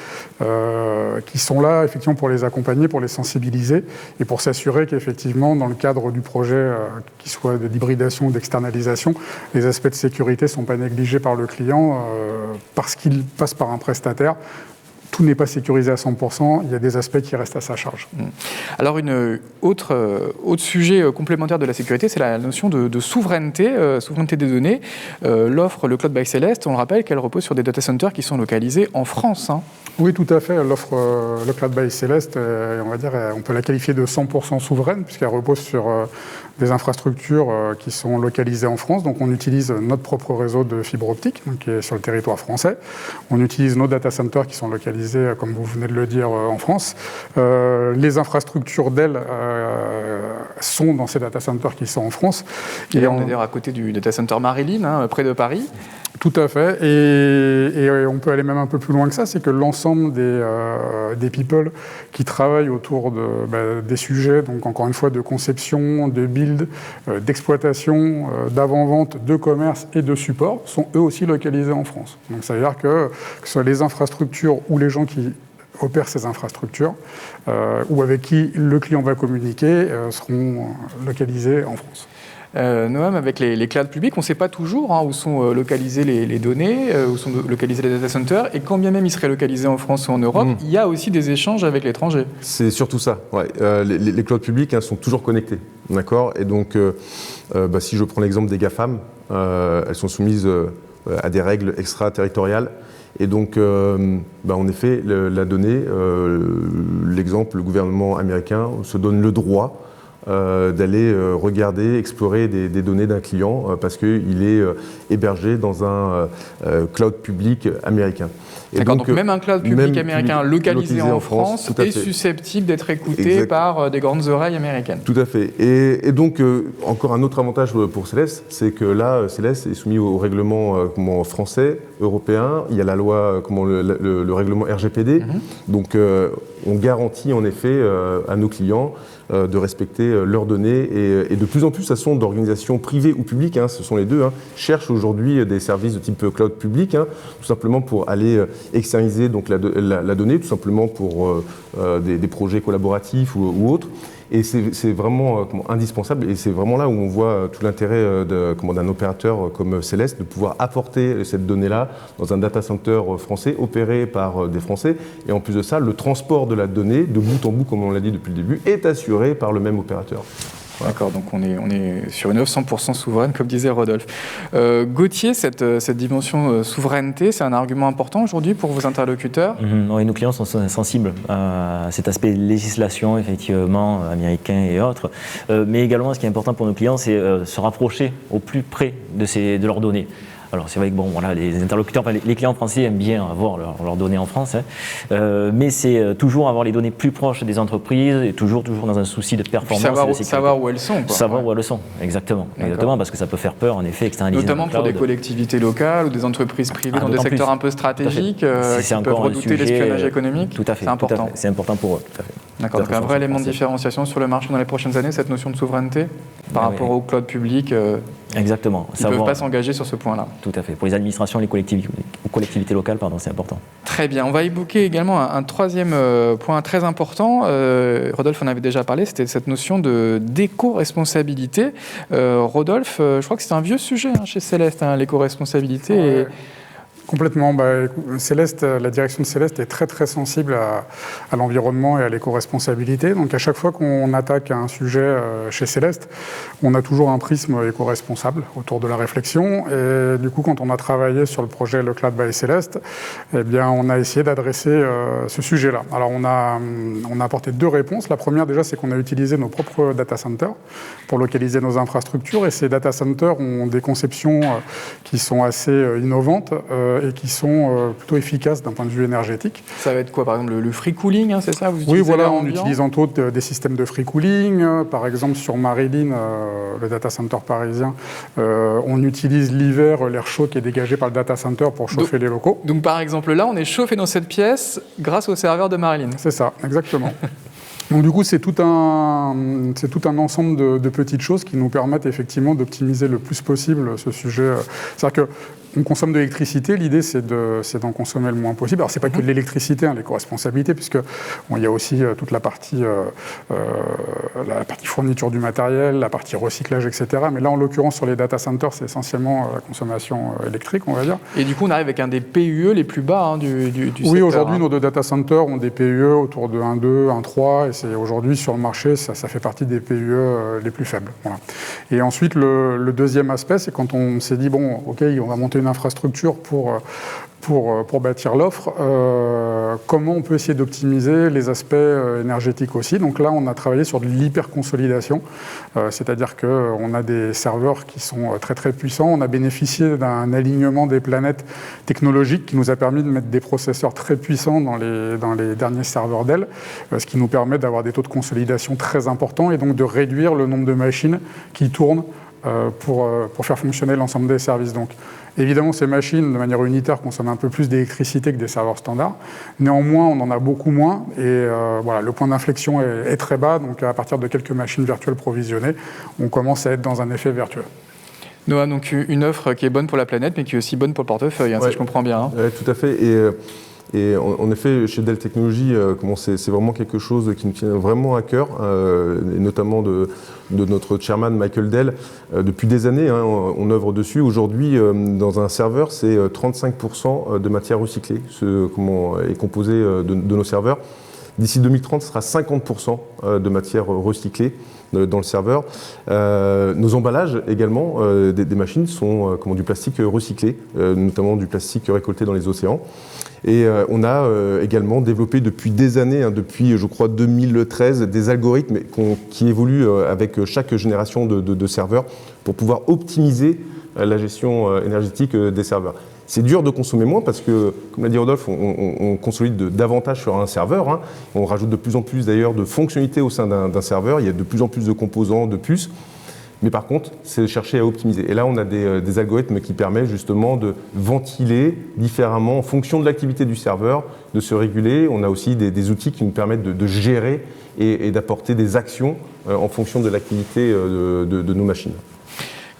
qui sont là effectivement pour les accompagner, pour les sensibiliser et pour s'assurer qu'effectivement, dans le cadre du projet, qu'il soit d'hybridation ou d'externalisation, les aspects de sécurité ne sont pas négligés par le client parce qu'il passe par un prestataire. Tout n'est pas sécurisé à 100%, il y a des aspects qui restent à sa charge. Alors, une autre sujet complémentaire de la sécurité, c'est la notion de souveraineté des données. L'offre, le Cloud by Céleste, on le rappelle qu'elle repose sur des data centers qui sont localisés en France. Oui, tout à fait. L'offre, le Cloud by Céleste, on peut la qualifier de 100% souveraine, puisqu'elle repose sur des infrastructures qui sont localisées en France. Donc on utilise notre propre réseau de fibre optique, qui est sur le territoire français. On utilise nos data centers qui sont localisés, comme vous venez de le dire, en France. Les infrastructures d'Elle sont dans ces data centers qui sont en France. Et on est d'ailleurs à côté du data center Marilyn, près de Paris. Tout à fait, et on peut aller même un peu plus loin que ça, c'est que l'ensemble des people qui travaillent autour des sujets, donc encore une fois de conception, de build, d'exploitation, d'avant-vente, de commerce et de support, sont eux aussi localisés en France. Donc ça veut dire que ce soit les infrastructures ou les gens qui opèrent ces infrastructures, ou avec qui le client va communiquer, seront localisés en France. Noam, avec les clouds publics, on ne sait pas toujours où sont localisées les données, où sont localisés les data centers, et quand bien même ils seraient localisés en France ou en Europe, il y a aussi des échanges avec l'étranger. C'est surtout ça, ouais. Les clouds publics sont toujours connectés, d'accord ? Et donc, si je prends l'exemple des GAFAM, elles sont soumises à des règles extraterritoriales. Et donc, en effet, la donnée, l'exemple, le gouvernement américain se donne le droit d'aller regarder, explorer des données d'un client parce qu'il est hébergé dans un cloud public américain. D'accord, donc même un cloud public américain localisé en France est susceptible d'être écouté par des grandes oreilles américaines. Tout à fait. Et donc, encore un autre avantage pour Céleste, c'est que là, Céleste est soumis au règlement français, européen. Il y a la loi, le règlement RGPD. Donc, on garantit en effet à nos clients de respecter leurs données et de plus en plus, ce sont d'organisations privées ou publiques, ce sont les deux, cherchent aujourd'hui des services de type cloud public, tout simplement pour aller externaliser donc la donnée, tout simplement pour des projets collaboratifs ou autres. Et c'est vraiment indispensable et c'est vraiment là où on voit tout l'intérêt d'un opérateur comme Céleste de pouvoir apporter cette donnée-là dans un data center français opéré par des Français. Et en plus de ça, le transport de la donnée de bout en bout, comme on l'a dit depuis le début, est assuré par le même opérateur. Voilà. D'accord, donc on est sur une offre 100% souveraine, comme disait Rodolphe. Gauthier, cette dimension souveraineté, c'est un argument important aujourd'hui pour vos interlocuteurs ? Oui, nos clients sont sensibles à cet aspect législation, effectivement, américain et autres. Mais également, ce qui est important pour nos clients, c'est se rapprocher au plus près de leurs données. Alors c'est vrai que les interlocuteurs, les clients français aiment bien avoir leurs données en France, mais c'est toujours avoir les données plus proches des entreprises et toujours dans un souci de performance et de sécurité. Savoir où elles sont. Savoir où elles sont, exactement, parce que ça peut faire peur en effet, externaliser. Notamment pour des collectivités locales ou des entreprises privées dans des secteurs un peu stratégiques qui peuvent redouter l'espionnage économique. Tout à fait, c'est important. C'est important pour eux, tout à fait. D'accord, donc un vrai élément de différenciation sur le marché dans les prochaines années, cette notion de souveraineté par rapport au cloud public. Exactement. Ils ne peuvent pas s'engager sur ce point-là. Tout à fait. Pour les administrations et les collectivités locales, c'est important. Très bien. On va évoquer également un troisième point très important. Rodolphe en avait déjà parlé, c'était cette notion d'éco-responsabilité. Rodolphe, je crois que c'est un vieux sujet chez Céleste, l'éco-responsabilité. Ouais. Complètement. Céleste, la direction de Céleste est très très sensible à l'environnement et à l'éco-responsabilité. Donc à chaque fois qu'on attaque un sujet chez Céleste, on a toujours un prisme éco-responsable autour de la réflexion. Et du coup, quand on a travaillé sur le projet Le Cloud by Céleste, eh bien, on a essayé d'adresser ce sujet-là. Alors on a apporté 2 réponses. La première déjà, c'est qu'on a utilisé nos propres data centers pour localiser nos infrastructures. Et ces data centers ont des conceptions qui sont assez innovantes. Et qui sont plutôt efficaces d'un point de vue énergétique. Ça va être quoi, par exemple, le free cooling, c'est ça Oui, voilà, en utilisant des systèmes de free cooling. Par exemple, sur Marilyn, le data center parisien, on utilise l'hiver l'air chaud qui est dégagé par le data center pour chauffer les locaux. Donc, par exemple, là, on est chauffé dans cette pièce grâce au serveur de Marilyn. C'est ça, exactement. Donc du coup, c'est tout un ensemble de petites choses qui nous permettent effectivement d'optimiser le plus possible ce sujet. C'est-à-dire qu'on consomme de l'électricité, l'idée c'est d'en consommer le moins possible. Alors c'est pas que de l'électricité, l'éco-responsabilité, puisque il y a aussi toute la partie fourniture du matériel, la partie recyclage, etc. Mais là, en l'occurrence, sur les data centers, c'est essentiellement la consommation électrique, on va dire. Et du coup, on arrive avec un des PUE les plus bas du secteur. Oui, aujourd'hui, nos 2 data centers ont des PUE autour de 1,2, 1,3, et c'est aujourd'hui sur le marché, ça fait partie des PUE les plus faibles. Voilà. Et ensuite, le deuxième aspect, c'est quand on s'est dit, bon, ok, on va monter une infrastructure pour bâtir l'offre, comment on peut essayer d'optimiser les aspects énergétiques aussi. Donc là, on a travaillé sur de l'hyperconsolidation, c'est-à-dire qu'on a des serveurs qui sont très très puissants. On a bénéficié d'un alignement des planètes technologiques qui nous a permis de mettre des processeurs très puissants dans les derniers serveurs Dell, ce qui nous permet d'avoir des taux de consolidation très importants et donc de réduire le nombre de machines qui tournent pour faire fonctionner l'ensemble des services. Donc, évidemment, ces machines, de manière unitaire, consomment un peu plus d'électricité que des serveurs standards. Néanmoins, on en a beaucoup moins. Et voilà, le point d'inflexion est très bas. Donc, à partir de quelques machines virtuelles provisionnées, on commence à être dans un effet vertueux. Noah, donc une offre qui est bonne pour la planète, mais qui est aussi bonne pour le portefeuille, ça je comprends bien. Ouais, tout à fait. Et en effet, chez Dell Technologies, c'est vraiment quelque chose qui nous tient vraiment à cœur, et notamment de notre chairman Michael Dell. Depuis des années, on œuvre dessus. Aujourd'hui, dans un serveur, c'est 35% de matière recyclée, est composé de nos serveurs. D'ici 2030, ce sera 50% de matière recyclée dans le serveur. Nos emballages également des machines sont du plastique recyclé, notamment du plastique récolté dans les océans. Et on a également développé depuis des années, depuis je crois 2013, des algorithmes qui évoluent avec chaque génération de serveurs pour pouvoir optimiser la gestion énergétique des serveurs. C'est dur de consommer moins parce que, comme l'a dit Rodolphe, on consolide davantage sur un serveur. On rajoute de plus en plus d'ailleurs de fonctionnalités au sein d'un serveur. Il y a de plus en plus de composants, de puces. Mais par contre, c'est chercher à optimiser. Et là, on a des algorithmes qui permettent justement de ventiler différemment en fonction de l'activité du serveur, de se réguler. On a aussi des outils qui nous permettent de gérer et d'apporter des actions en fonction de l'activité de nos machines.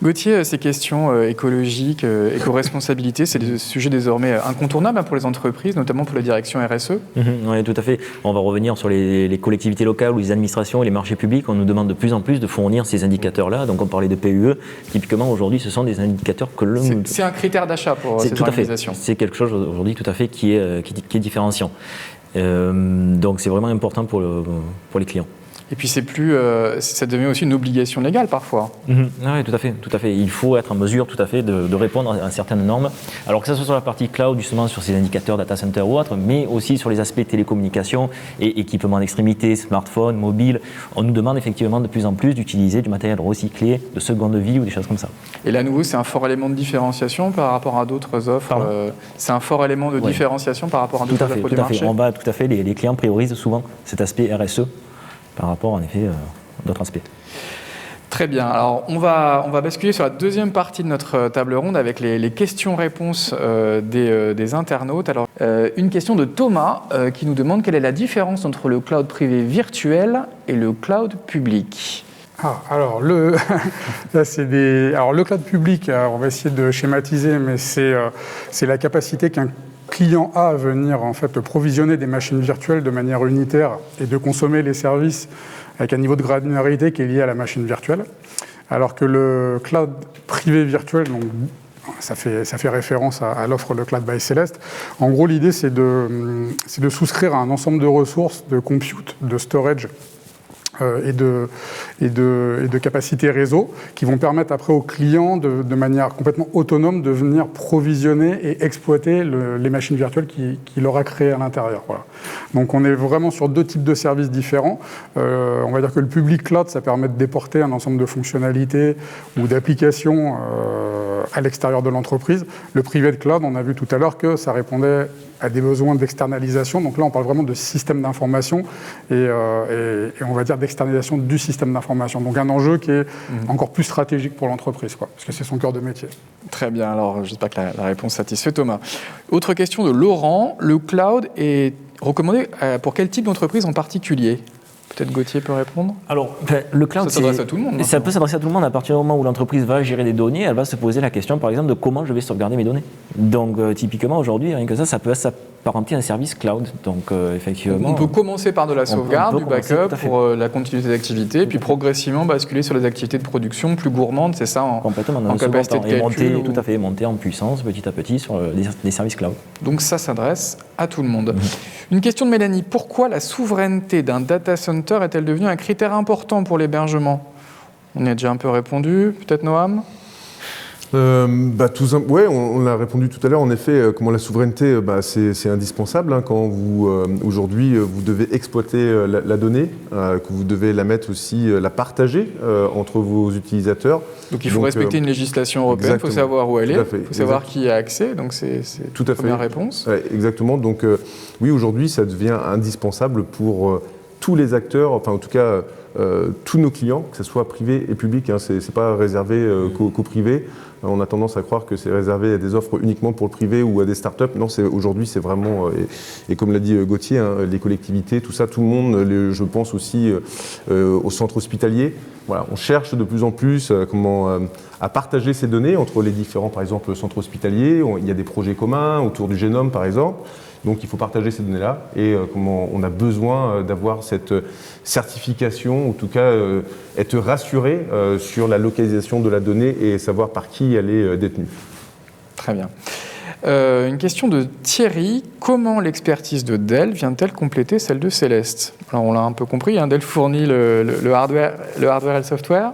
Gauthier, ces questions écologiques, éco-responsabilité, c'est des sujets désormais incontournables pour les entreprises, notamment pour la direction RSE. Oui, tout à fait. On va revenir sur les collectivités locales ou les administrations et les marchés publics. On nous demande de plus en plus de fournir ces indicateurs-là. Donc on parlait de PUE. Typiquement, aujourd'hui, ce sont des indicateurs que l'on... C'est un critère d'achat pour ces organisations. C'est quelque chose aujourd'hui tout à fait qui est différenciant. Donc c'est vraiment important pour les clients. Et puis ça devient aussi une obligation légale parfois. Oui, tout à fait. Il faut être en mesure tout à fait de répondre à certaines normes. Alors que ce soit sur la partie cloud, justement sur ces indicateurs data center ou autres, mais aussi sur les aspects télécommunications et équipements d'extrémité, smartphones, mobiles. On nous demande effectivement de plus en plus d'utiliser du matériel recyclé, de seconde vie ou des choses comme ça. Et là, à nouveau, c'est un fort élément de différenciation par rapport à d'autres offres. C'est un fort élément de différenciation par rapport à d'autres offres du marché. On va tout à fait. Les clients priorisent souvent cet aspect RSE. Par rapport, en effet, à d'autres aspects. Très bien. Alors, on va basculer sur la deuxième partie de notre table ronde avec les questions-réponses des internautes. Alors, une question de Thomas qui nous demande quelle est la différence entre le cloud privé virtuel et le cloud public. Alors le cloud public, on va essayer de schématiser, mais c'est la capacité qu'un client a à venir en fait provisionner des machines virtuelles de manière unitaire et de consommer les services avec un niveau de granularité qui est lié à la machine virtuelle. Alors que le cloud privé virtuel, donc ça fait référence à l'offre le Cloud by Celeste. En gros, l'idée c'est de souscrire à un ensemble de ressources, de compute, de storage et de capacités réseau qui vont permettre après aux clients de manière complètement autonome de venir provisionner et exploiter les machines virtuelles qu'il aura créées à l'intérieur. Voilà. Donc on est vraiment sur deux types de services différents. On va dire que le public cloud, ça permet de déporter un ensemble de fonctionnalités ou d'applications à l'extérieur de l'entreprise. Le privé de cloud, on a vu tout à l'heure que ça répondait à des besoins d'externalisation. Donc là, on parle vraiment de système d'information et on va dire d'externalisation du système d'information. Donc un enjeu qui est encore plus stratégique pour l'entreprise, parce que c'est son cœur de métier. Très bien. Alors, j'espère que la réponse satisfait Thomas. Autre question de Laurent. Le cloud est recommandé pour quel type d'entreprise en particulier ? Peut-être Gauthier peut répondre. Alors, le cloud, ça s'adresse à tout le monde. Ça peut s'adresser à tout le monde à partir du moment où l'entreprise va gérer des données, elle va se poser la question, par exemple, de comment je vais sauvegarder mes données. Donc, typiquement, aujourd'hui, rien que ça peut s'apparenter à un service cloud. Donc, effectivement... On peut commencer par de la sauvegarde, du backup pour la continuité d'activité, puis progressivement basculer sur les activités de production plus gourmandes, c'est ça, complètement, en capacité de calcul. Tout à fait, monter en puissance petit à petit sur les services cloud. Donc ça s'adresse à tout le monde. Une question de Mélanie. Pourquoi la souveraineté d'un data center est-elle devenue un critère important pour l'hébergement ? On y a déjà un peu répondu. Peut-être Noam ? On l'a répondu tout à l'heure. En effet, comment la souveraineté, c'est indispensable quand aujourd'hui vous devez exploiter la donnée, que vous devez la mettre aussi, la partager entre vos utilisateurs. Donc il faut respecter une législation européenne. Il faut savoir où elle est. Il faut savoir qui y a accès. Donc c'est la première réponse. Ouais, exactement. Donc oui, aujourd'hui, ça devient indispensable pour tous les acteurs, enfin en tout cas tous nos clients, que ce soit privé et public. C'est pas réservé qu'aux privés. On a tendance à croire que c'est réservé à des offres uniquement pour le privé ou à des startups. Non, aujourd'hui, c'est vraiment, et comme l'a dit Gauthier, les collectivités, tout ça, tout le monde, je pense aussi au centre hospitalier. Voilà, on cherche de plus en plus à partager ces données entre les différents, par exemple, centres hospitaliers. Il y a des projets communs autour du génome, par exemple. Donc il faut partager ces données-là et on a besoin d'avoir cette certification, en tout cas être rassuré sur la localisation de la donnée et savoir par qui elle est détenue. Très bien. Une question de Thierry. Comment l'expertise de Dell vient-elle compléter celle de Celeste ? Alors on l'a un peu compris, Dell fournit le hardware et le software.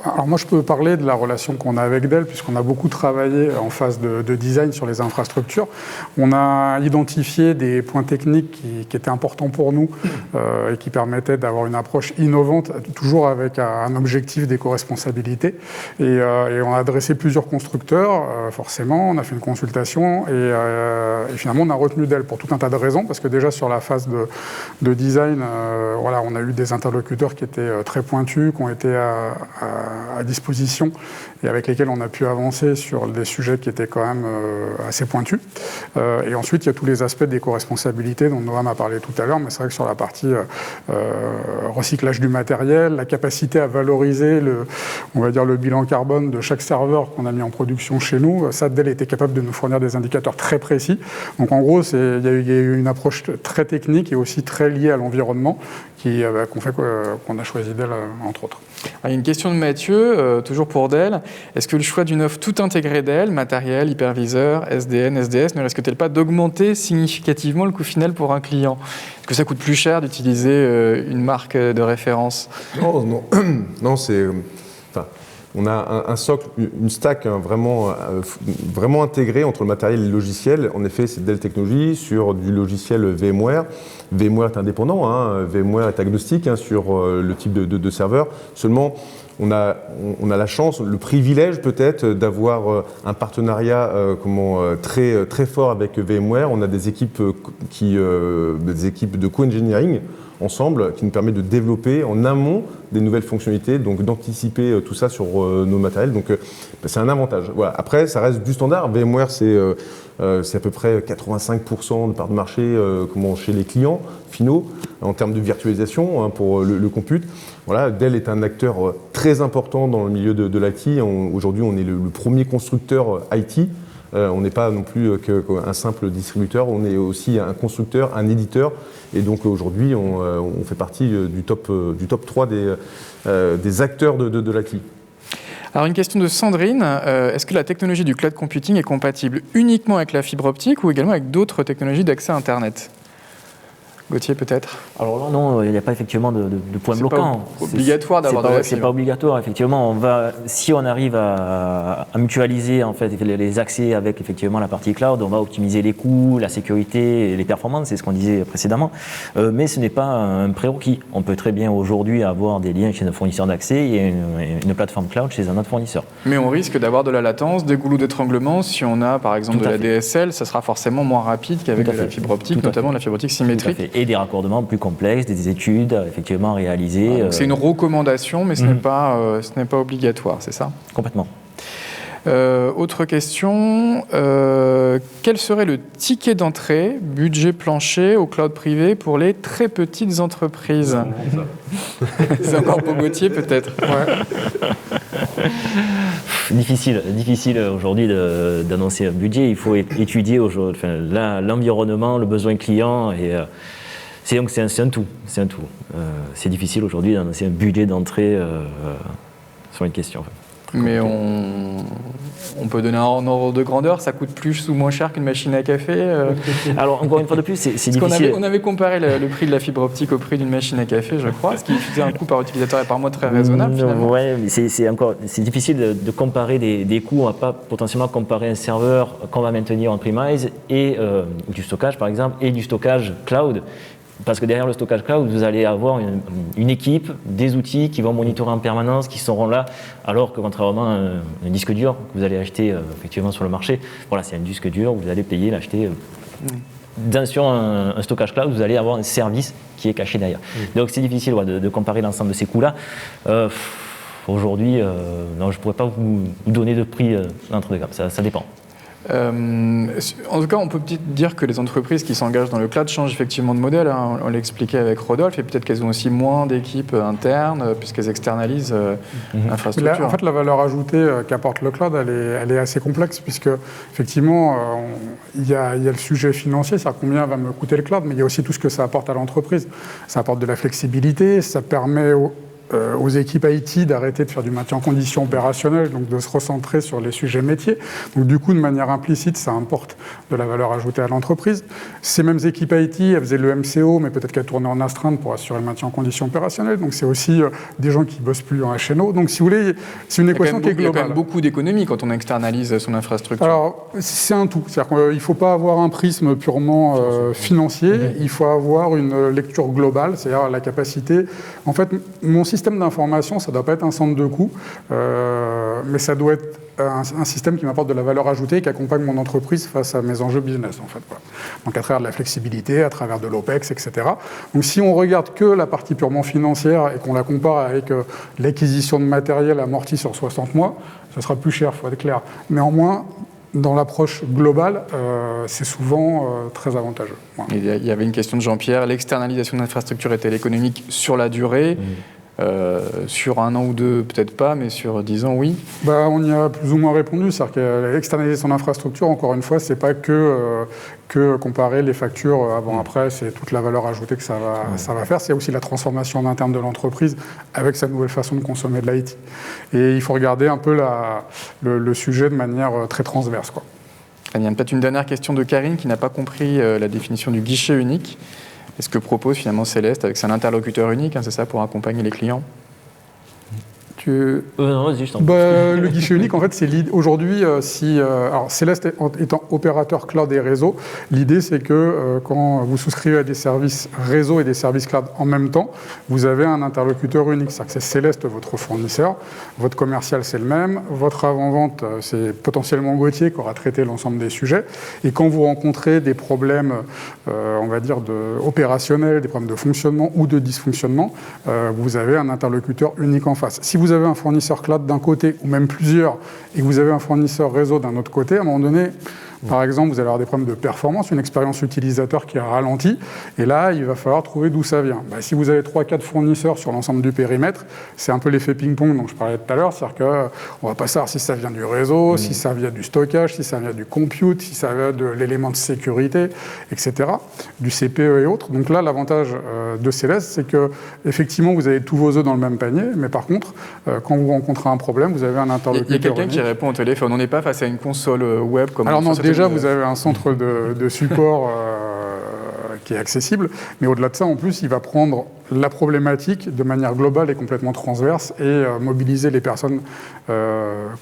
Alors moi, je peux parler de la relation qu'on a avec Dell, puisqu'on a beaucoup travaillé en phase de design sur les infrastructures. On a identifié des points techniques qui étaient importants pour nous et qui permettaient d'avoir une approche innovante, toujours avec un objectif d'éco-responsabilité. Et on a adressé plusieurs constructeurs, forcément. On a fait une consultation et finalement, on a retenu Dell pour tout un tas de raisons, parce que déjà sur la phase de design, on a eu des interlocuteurs qui étaient très pointus, qui ont été à disposition et avec lesquels on a pu avancer sur des sujets qui étaient quand même assez pointus. Et ensuite, il y a tous les aspects d'éco-responsabilité dont Noam a parlé tout à l'heure, mais c'est vrai que sur la partie recyclage du matériel, la capacité à valoriser le bilan carbone de chaque serveur qu'on a mis en production chez nous, ça, Dell était capable de nous fournir des indicateurs très précis. Donc en gros, il y a eu une approche très technique et aussi très liée à l'environnement qu'on a choisi Dell, entre autres. Il y a une question de Mathieu, toujours pour Dell. Est-ce que le choix d'une offre tout intégrée Dell, matériel, hyperviseur, SDN, SDS, ne risque-t-il pas d'augmenter significativement le coût final pour un client ? Est-ce que ça coûte plus cher d'utiliser une marque de référence ? Non, c'est... On a un socle, une stack vraiment intégrée entre le matériel et le logiciel. En effet, c'est Dell Technologies sur du logiciel VMware. VMware est indépendant, VMware est agnostique sur le type de serveur. Seulement, on a la chance, le privilège peut-être d'avoir un partenariat très fort avec VMware. On a des équipes de co-engineering ensemble, qui nous permet de développer en amont des nouvelles fonctionnalités, donc d'anticiper tout ça sur nos matériels. Donc c'est un avantage. Voilà. Après, ça reste du standard. VMware, c'est à peu près 85% de part de marché chez les clients finaux en termes de virtualisation pour le compute. Voilà, Dell est un acteur très important dans le milieu de l'IT. Aujourd'hui, on est le premier constructeur IT. On n'est pas non plus qu'un simple distributeur, on est aussi un constructeur, un éditeur. Et donc aujourd'hui, on fait partie du top 3 des acteurs de l'IT. Alors une question de Sandrine, est-ce que la technologie du cloud computing est compatible uniquement avec la fibre optique ou également avec d'autres technologies d'accès à Internet ? Gauthier, peut-être ? Alors là, non, il n'y a pas effectivement de point bloquant. C'est pas obligatoire d'avoir de la fibre. C'est pas obligatoire, effectivement. Si on arrive à mutualiser en fait les accès avec effectivement la partie cloud, on va optimiser les coûts, la sécurité et les performances, c'est ce qu'on disait précédemment. Mais ce n'est pas un prérequis. On peut très bien aujourd'hui avoir des liens chez un fournisseur d'accès et une plateforme cloud chez un autre fournisseur. Mais on risque d'avoir de la latence, des goulots d'étranglement. Si on a par exemple de la DSL, ça sera forcément moins rapide qu'avec de la fibre optique, notamment de la fibre optique symétrique. Et des raccordements plus complexes, des études effectivement réalisées. C'est une recommandation, mais ce n'est pas obligatoire, c'est ça ? Complètement. Autre question, quel serait le ticket d'entrée, budget plancher au cloud privé pour les très petites entreprises ? C'est encore pour Gauthier peut-être. Ouais. Difficile aujourd'hui d'annoncer un budget. Il faut étudier l'environnement, le besoin client et c'est un tout. C'est difficile aujourd'hui d'annoncer un budget d'entrée sur une question. Mais on peut donner un ordre de grandeur, ça coûte plus ou moins cher qu'une machine à café Alors encore une fois de plus, c'est difficile. On avait comparé le prix de la fibre optique au prix d'une machine à café, je crois, ce qui faisait un coût par utilisateur et par mois très raisonnable finalement. Oui, mais c'est difficile de comparer des coûts. On ne va pas potentiellement comparer un serveur qu'on va maintenir on-premise et du stockage par exemple et du stockage cloud. Parce que derrière le stockage cloud, vous allez avoir une équipe, des outils qui vont monitorer en permanence, qui seront là, alors que contrairement à un disque dur que vous allez acheter effectivement sur le marché, voilà, c'est un disque dur, vous allez payer, l'acheter. Sur un stockage cloud, vous allez avoir un service qui est caché derrière. Donc c'est difficile de comparer l'ensemble de ces coûts-là. Aujourd'hui, non, je ne pourrais pas vous donner de prix entre deux gammes, ça dépend. En tout cas, on peut peut-être dire que les entreprises qui s'engagent dans le cloud changent effectivement de modèle. Hein. On l'expliquait avec Rodolphe, et peut-être qu'elles ont aussi moins d'équipes internes puisqu'elles externalisent l'infrastructure. En fait, la valeur ajoutée qu'apporte le cloud, elle est assez complexe puisque effectivement, il y a le sujet financier, c'est-à-dire combien va me coûter le cloud, mais il y a aussi tout ce que ça apporte à l'entreprise. Ça apporte de la flexibilité, ça permet aux équipes IT d'arrêter de faire du maintien en condition opérationnelle, donc de se recentrer sur les sujets métiers. Donc du coup, de manière implicite, ça apporte de la valeur ajoutée à l'entreprise. Ces mêmes équipes IT, elles faisaient le MCO, mais peut-être qu'elles tournaient en astreinte pour assurer le maintien en condition opérationnelle. Donc c'est aussi des gens qui bossent plus en HNO. Donc si vous voulez, c'est une équation qui est globale. Il y a quand même beaucoup d'économies quand on externalise son infrastructure. Alors c'est un tout. C'est-à-dire qu'il ne faut pas avoir un prisme purement financier. Il faut avoir une lecture globale, c'est-à-dire la capacité. En fait, mon système d'information, ça ne doit pas être un centre de coût, mais ça doit être un système qui m'apporte de la valeur ajoutée et qui accompagne mon entreprise face à mes enjeux business, en fait. Voilà. Donc à travers de la flexibilité, à travers de l'OPEX, etc. Donc si on regarde que la partie purement financière et qu'on la compare avec l'acquisition de matériel amorti sur 60 mois, ça sera plus cher, il faut être clair. Néanmoins, dans l'approche globale, c'est souvent très avantageux. Voilà. Il y avait une question de Jean-Pierre, l'externalisation de l'infrastructure est-elle économique sur la durée ? Sur un an ou deux, peut-être pas, mais sur 10 ans, oui. On y a plus ou moins répondu. C'est-à-dire qu'externaliser son infrastructure, encore une fois, c'est pas que comparer les factures avant-après, c'est toute la valeur ajoutée que ça va faire. C'est aussi la transformation en interne de l'entreprise avec sa nouvelle façon de consommer de l'IT. Et il faut regarder un peu le sujet de manière très transverse, quoi. Il y a peut-être une dernière question de Karine qui n'a pas compris la définition du guichet unique. Est-ce que propose finalement Céleste avec un interlocuteur unique, c'est ça, pour accompagner les clients ? Non, vas-y, je t'en prie. Le guichet unique, en fait, c'est aujourd'hui, alors Céleste étant opérateur cloud et réseau, l'idée c'est que quand vous souscrivez à des services réseau et des services cloud en même temps, vous avez un interlocuteur unique. C'est-à-dire que c'est Céleste votre fournisseur, votre commercial c'est le même, votre avant-vente c'est potentiellement Gauthier qui aura traité l'ensemble des sujets. Et quand vous rencontrez des problèmes, on va dire, opérationnels, des problèmes de fonctionnement ou de dysfonctionnement, vous avez un interlocuteur unique en face. Si vous avez un fournisseur cloud d'un côté, ou même plusieurs, et que vous avez un fournisseur réseau d'un autre côté, à un moment donné, par exemple, vous allez avoir des problèmes de performance, une expérience utilisateur qui est ralentie, et là, il va falloir trouver d'où ça vient. Si vous avez 3-4 fournisseurs sur l'ensemble du périmètre, c'est un peu l'effet ping-pong dont je parlais tout à l'heure, c'est-à-dire qu'on ne va pas savoir si ça vient du réseau, si ça vient du stockage, si ça vient du compute, si ça vient de l'élément de sécurité, etc., du CPE et autres. Donc là, l'avantage de Céleste, c'est que effectivement, vous avez tous vos œufs dans le même panier, mais par contre, quand vous rencontrez un problème, vous avez un interlocuteur. Il y a quelqu'un qui répond au téléphone. On n'est pas face à une console web comme. Alors non, déjà, vous avez un centre de support qui est accessible, mais au-delà de ça, en plus, il va prendre la problématique de manière globale et complètement transverse et mobiliser les personnes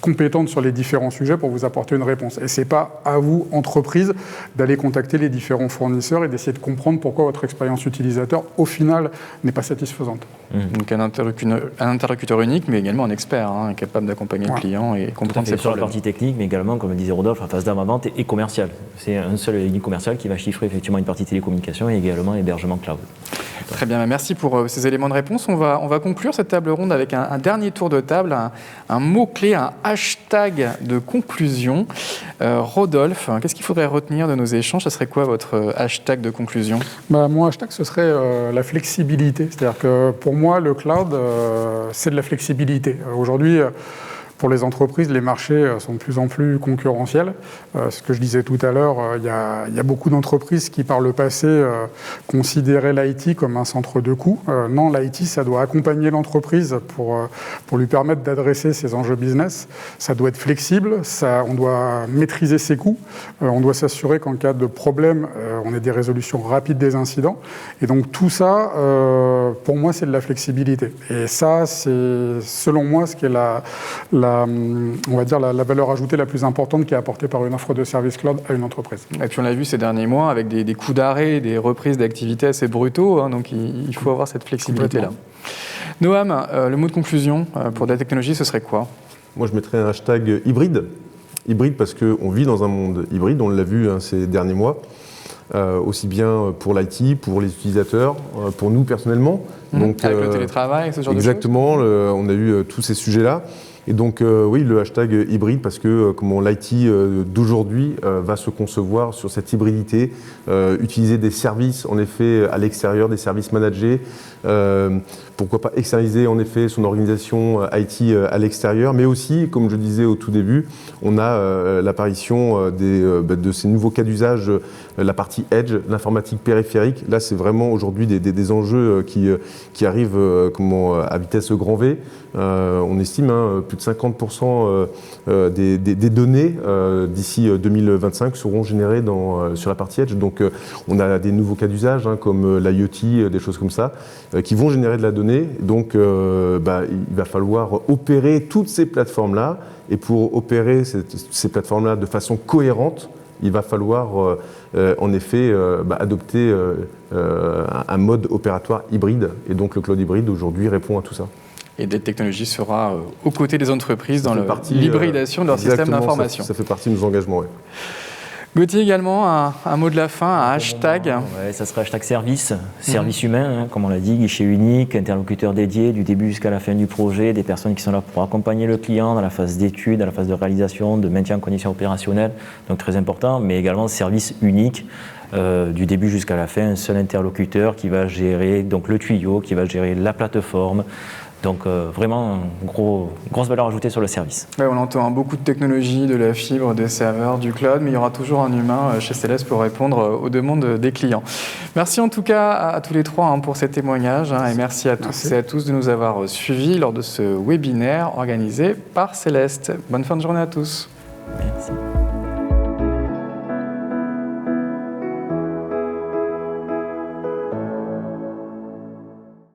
compétentes sur les différents sujets pour vous apporter une réponse. Et ce n'est pas à vous, entreprise, d'aller contacter les différents fournisseurs et d'essayer de comprendre pourquoi votre expérience utilisateur, au final, n'est pas satisfaisante. Donc un interlocuteur unique, mais également un expert, capable d'accompagner le client et comprendre ses problèmes. Sur la partie technique, mais également, comme le disait Rodolphe, la phase d'avant-vente et commerciale. C'est un seul ligne commerciale qui va chiffrer effectivement une partie télécommunication et également hébergement cloud. Très bien, merci pour ces éléments de réponse. On va conclure cette table ronde avec un dernier tour de table, un mot-clé, un hashtag de conclusion. Rodolphe, qu'est-ce qu'il faudrait retenir de nos échanges? Ce serait quoi votre hashtag de conclusion? Mon hashtag, ce serait la flexibilité. C'est-à-dire que pour moi, le cloud, c'est de la flexibilité. Aujourd'hui, pour les entreprises, les marchés sont de plus en plus concurrentiels. Ce que je disais tout à l'heure, il y a beaucoup d'entreprises qui, par le passé, considéraient l'IT comme un centre de coûts. Non, l'IT, ça doit accompagner l'entreprise pour lui permettre d'adresser ses enjeux business. Ça doit être flexible, on doit maîtriser ses coûts, on doit s'assurer qu'en cas de problème, on ait des résolutions rapides des incidents. Et donc tout ça, pour moi, c'est de la flexibilité. Et ça, c'est, selon moi, ce qui est on va dire la valeur ajoutée la plus importante qui est apportée par une offre de service cloud à une entreprise. Et puis on l'a vu ces derniers mois avec des coups d'arrêt, des reprises d'activité assez brutaux, donc il faut avoir cette flexibilité-là. Noam, le mot de conclusion pour la technologie, ce serait quoi? Moi, je mettrais un hashtag hybride. Hybride parce qu'on vit dans un monde hybride, on l'a vu ces derniers mois, aussi bien pour l'IT, pour les utilisateurs, pour nous personnellement. Donc, avec le télétravail, ce genre de choses. Exactement, on a eu tous ces sujets-là. Et donc oui, le hashtag hybride parce que comment l'IT d'aujourd'hui va se concevoir sur cette hybridité, utiliser des services en effet à l'extérieur, des services managés, pourquoi pas externaliser en effet son organisation IT à l'extérieur, mais aussi, comme je disais au tout début, on a l'apparition de ces nouveaux cas d'usage, la partie edge, l'informatique périphérique. Là, c'est vraiment aujourd'hui des enjeux qui arrivent à vitesse grand V. On estime plus de 50% des données d'ici 2025 seront générées sur la partie edge. Donc on a des nouveaux cas d'usage comme l'IoT, des choses comme ça, qui vont générer de la donnée. Donc il va falloir opérer toutes ces plateformes-là. Et pour opérer ces plateformes-là de façon cohérente, il va falloir en effet adopter un mode opératoire hybride. Et donc le cloud hybride aujourd'hui répond à tout ça. Et Dell Technologies sera aux côtés des entreprises dans l'hybridation de leur système d'information. Ça fait partie de nos engagements, oui. Gauthier également, un mot de la fin, un hashtag. Ouais, ça sera hashtag service, service humain, comme on l'a dit, guichet unique, interlocuteur dédié du début jusqu'à la fin du projet, des personnes qui sont là pour accompagner le client dans la phase d'étude, dans la phase de réalisation, de maintien en condition opérationnelle, donc très important, mais également service unique. Du début jusqu'à la fin, un seul interlocuteur qui va gérer donc, le tuyau, qui va gérer la plateforme. Donc vraiment, grosse valeur ajoutée sur le service. Ouais, on entend beaucoup de technologies, de la fibre, des serveurs, du cloud, mais il y aura toujours un humain chez Céleste pour répondre aux demandes des clients. Merci en tout cas à tous les trois pour ces témoignages et merci à tous et à tous de nous avoir suivis lors de ce webinaire organisé par Céleste. Bonne fin de journée à tous. Merci.